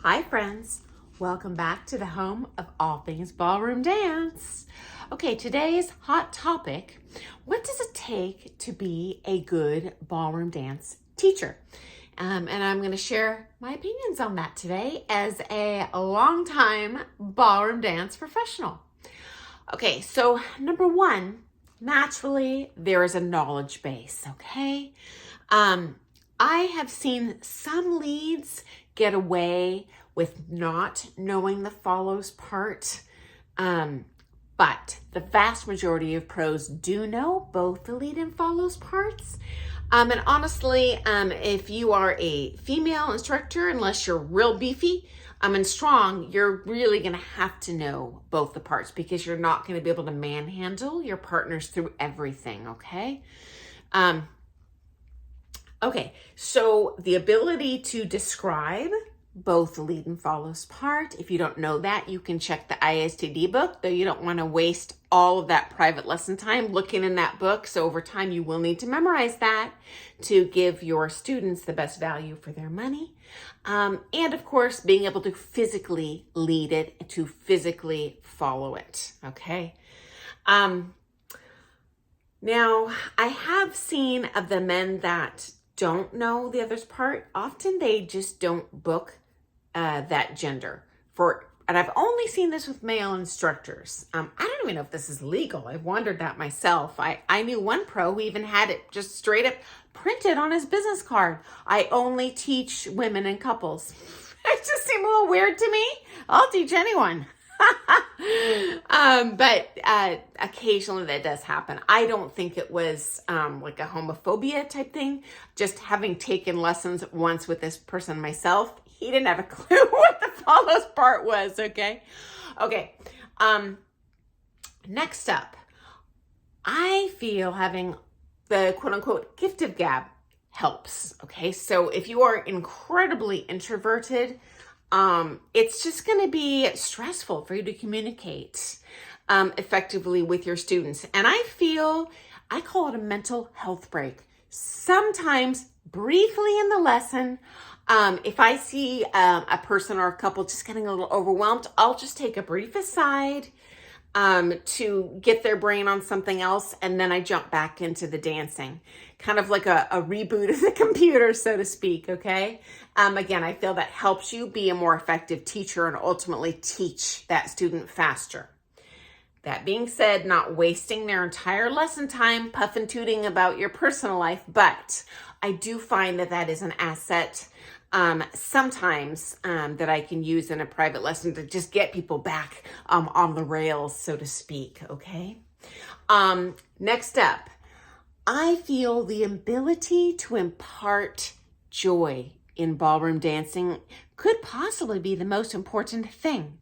Hi friends, welcome back to the home of all things ballroom dance. Okay, today's hot topic, what does it take to be a good ballroom dance teacher? And I'm going to share my opinions on that today as a longtime ballroom dance professional. Okay, so number one, naturally, there is a knowledge base, okay? I have seen some leads get away with not knowing the follows part, but the vast majority of pros do know both the lead and follows parts. And honestly, if you are a female instructor, unless you're real beefy and strong, you're really going to have to know both the parts because you're not going to be able to manhandle your partners through everything, okay? Okay, so the ability to describe both the lead and follows part. If you don't know that, you can check the ISTD book, though you don't want to waste all of that private lesson time looking in that book. So over time, you will need to memorize that to give your students the best value for their money. And of course, being able to physically lead it, to physically follow it, okay? Now, I have seen of the men that don't know the other's part, often they just don't book that gender and I've only seen this with male instructors. I don't even know if this is legal. I've wondered that myself. I knew one pro who even had it just straight up printed on his business card. I only teach women and couples. It just seemed a little weird to me. I'll teach anyone. But occasionally that does happen. I don't think it was like a homophobia type thing. Just having taken lessons once with this person myself, he didn't have a clue what the follows part was, okay? Okay, next up, I feel having the quote-unquote gift of gab helps, okay? So if you are incredibly introverted, it's just going to be stressful for you to communicate effectively with your students. And I call it a mental health break. Sometimes briefly in the lesson, if I see a person or a couple just getting a little overwhelmed, I'll just take a brief aside to get their brain on something else, and then I jump back into the dancing. Kind of like a reboot of the computer, so to speak, okay? Again, I feel that helps you be a more effective teacher and ultimately teach that student faster. That being said, not wasting their entire lesson time puff and tooting about your personal life, but I do find that that is an asset sometimes that I can use in a private lesson to just get people back on the rails, so to speak, okay? Next up, I feel the ability to impart joy in ballroom dancing could possibly be the most important thing.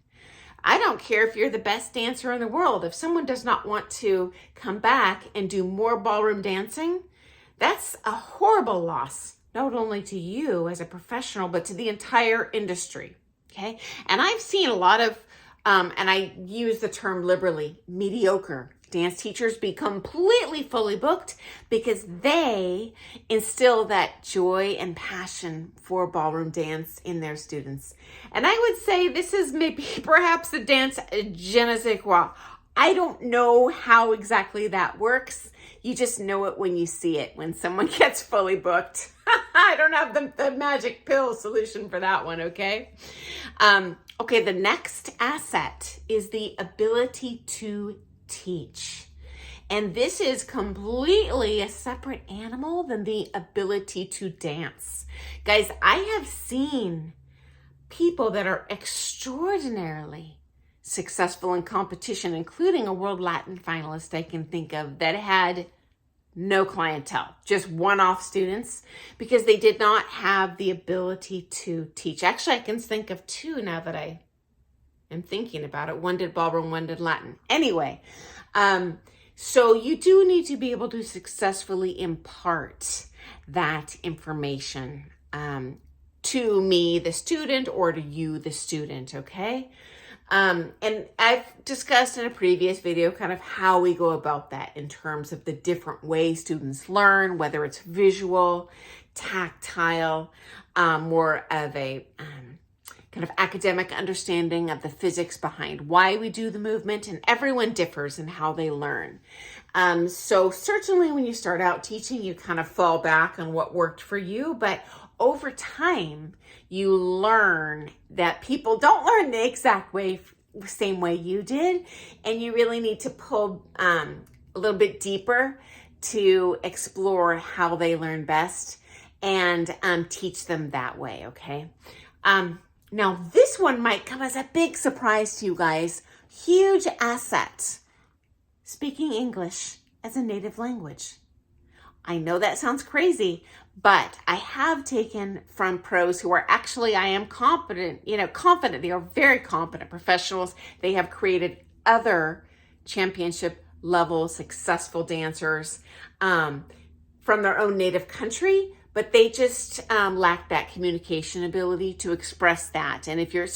I don't care if you're the best dancer in the world. If someone does not want to come back and do more ballroom dancing, that's a horrible loss, not only to you as a professional, but to the entire industry, okay? And I've seen a lot of, and I use the term liberally, mediocre dance teachers be completely fully booked because they instill that joy and passion for ballroom dance in their students. And I would say this is maybe perhaps the dance je ne sais quoi. I don't know how exactly that works. You just know it when you see it, when someone gets fully booked. I don't have the magic pill solution for that one, okay? Okay, the next asset is the ability to teach. And this is completely a separate animal than the ability to dance. Guys, I have seen people that are extraordinarily successful in competition, including a World Latin finalist I can think of that had no clientele, just one-off students, because they did not have the ability to teach. Actually, I can think of two now that I am thinking about it. One did ballroom, one did Latin. Anyway, so you do need to be able to successfully impart that information to me, the student, or to you, the student, okay? And I've discussed in a previous video kind of how we go about that in terms of the different ways students learn, whether it's visual, tactile, more of a kind of academic understanding of the physics behind why we do the movement, and everyone differs in how they learn. So certainly when you start out teaching, you kind of fall back on what worked for you, but over time, you learn that people don't learn the exact same way you did, and you really need to pull a little bit deeper to explore how they learn best and teach them that way, okay? Now, this one might come as a big surprise to you guys. Huge asset. Speaking English as a native language. I know that sounds crazy, but I have taken from pros who are actually, I am confident, confident. They are very competent professionals. They have created other championship level successful dancers from their own native country, but they just lack that communication ability to express that. And if you're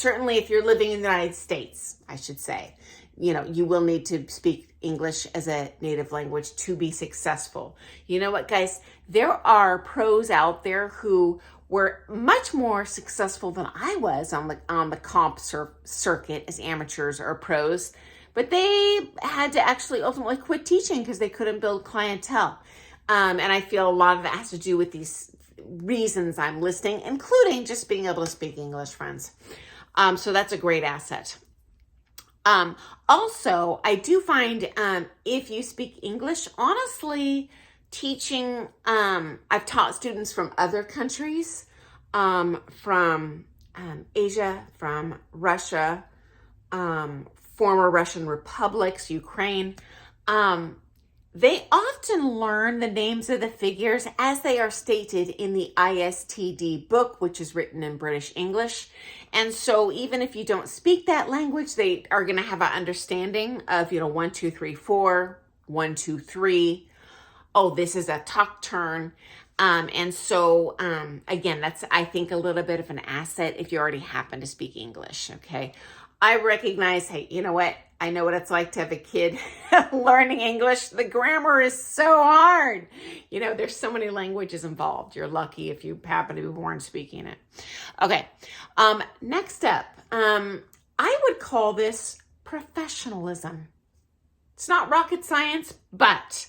living in the United States, I should say, you will need to speak English as a native language to be successful. You know what, guys? There are pros out there who were much more successful than I was on the comp circuit as amateurs or pros, but they had to actually ultimately quit teaching because they couldn't build clientele. And I feel a lot of that has to do with these reasons I'm listing, including just being able to speak English, friends. So that's a great asset. Also, I do find, if you speak English, honestly, teaching, I've taught students from other countries, from, Asia, from Russia, former Russian republics, Ukraine. They often learn the names of the figures as they are stated in the ISTD book, which is written in British English. And so even if you don't speak that language, they are going to have an understanding of, 1, 2, 3, 4, 1, 2, 3. Oh, this is a tuck turn. And so, again, that's, I think, a little bit of an asset if you already happen to speak English, okay? I recognize, hey, you know what? I know what it's like to have a kid learning English. The grammar is so hard. There's so many languages involved. You're lucky if you happen to be born speaking it. Okay, next up, I would call this professionalism. It's not rocket science, but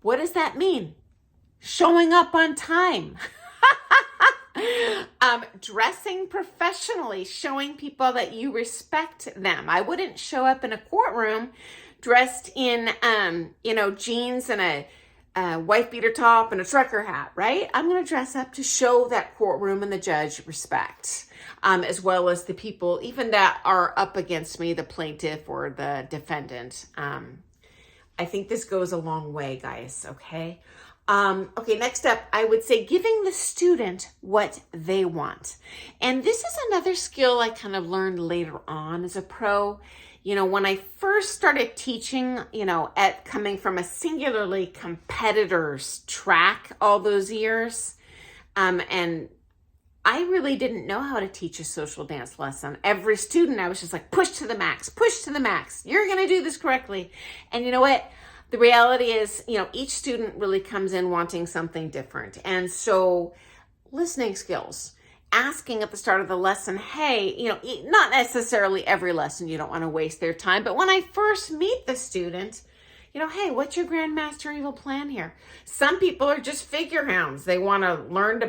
what does that mean? Showing up on time. Dressing professionally, showing people that you respect them. I wouldn't show up in a courtroom dressed in, jeans and a wife beater top and a trucker hat, right? I'm going to dress up to show that courtroom and the judge respect, as well as the people, even that are up against me, the plaintiff or the defendant. I think this goes a long way, guys, okay? Okay, next up, I would say giving the student what they want. And this is another skill I kind of learned later on as a pro. When I first started teaching, coming from a singularly competitor's track all those years, and I really didn't know how to teach a social dance lesson. Every student, I was just like, push to the max, push to the max. You're going to do this correctly. And you know what? The reality is, each student really comes in wanting something different. And so listening skills, asking at the start of the lesson, hey, not necessarily every lesson, you don't want to waste their time. But when I first meet the student, hey, what's your grandmaster evil plan here? Some people are just figure hounds. They want to learn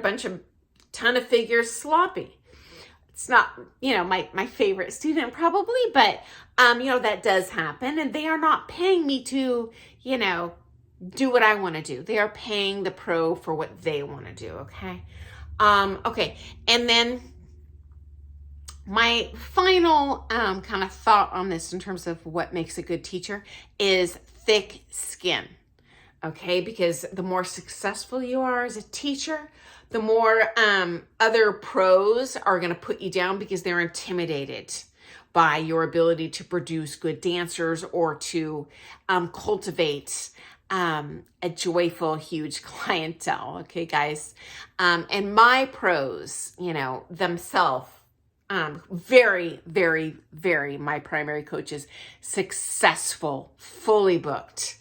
ton of figures sloppy. It's not, my favorite student probably, but, that does happen. And they are not paying me to, do what I want to do. They are paying the pro for what they want to do, okay? Okay, and then my final kind of thought on this in terms of what makes a good teacher is thick skin, okay? Because the more successful you are as a teacher, the more other pros are going to put you down because they're intimidated by your ability to produce good dancers or to cultivate a joyful, huge clientele. Okay, guys. And my pros, themselves, very, very, very, my primary coaches, successful, fully booked,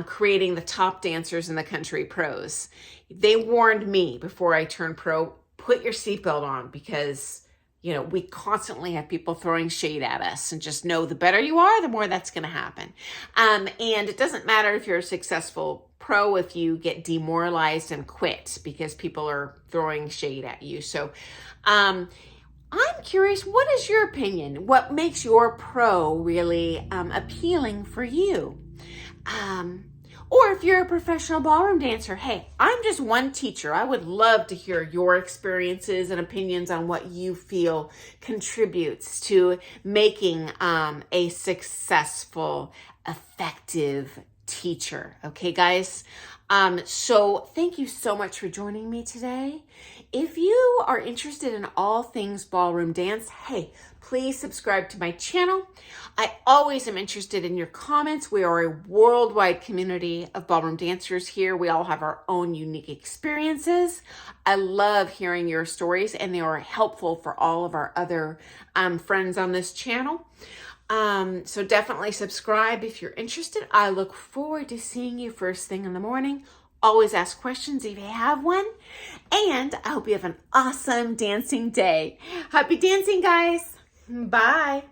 creating the top dancers in the country pros. They warned me before I turned pro, put your seatbelt on because we constantly have people throwing shade at us, and just know the better you are, the more that's going to happen. And it doesn't matter if you're a successful pro if you get demoralized and quit because people are throwing shade at you. So I'm curious, what is your opinion? What makes your pro really appealing for you? Or if you're a professional ballroom dancer, hey, I'm just one teacher. I would love to hear your experiences and opinions on what you feel contributes to making a successful, effective teacher. Okay, guys? So thank you so much for joining me today. If you are interested in all things ballroom dance, hey, please subscribe to my channel. I always am interested in your comments. We are a worldwide community of ballroom dancers here. We all have our own unique experiences. I love hearing your stories, and they are helpful for all of our other friends on this channel. So definitely subscribe if you're interested. I look forward to seeing you first thing in the morning. Always ask questions if you have one. And I hope you have an awesome dancing day. Happy dancing, guys. Bye.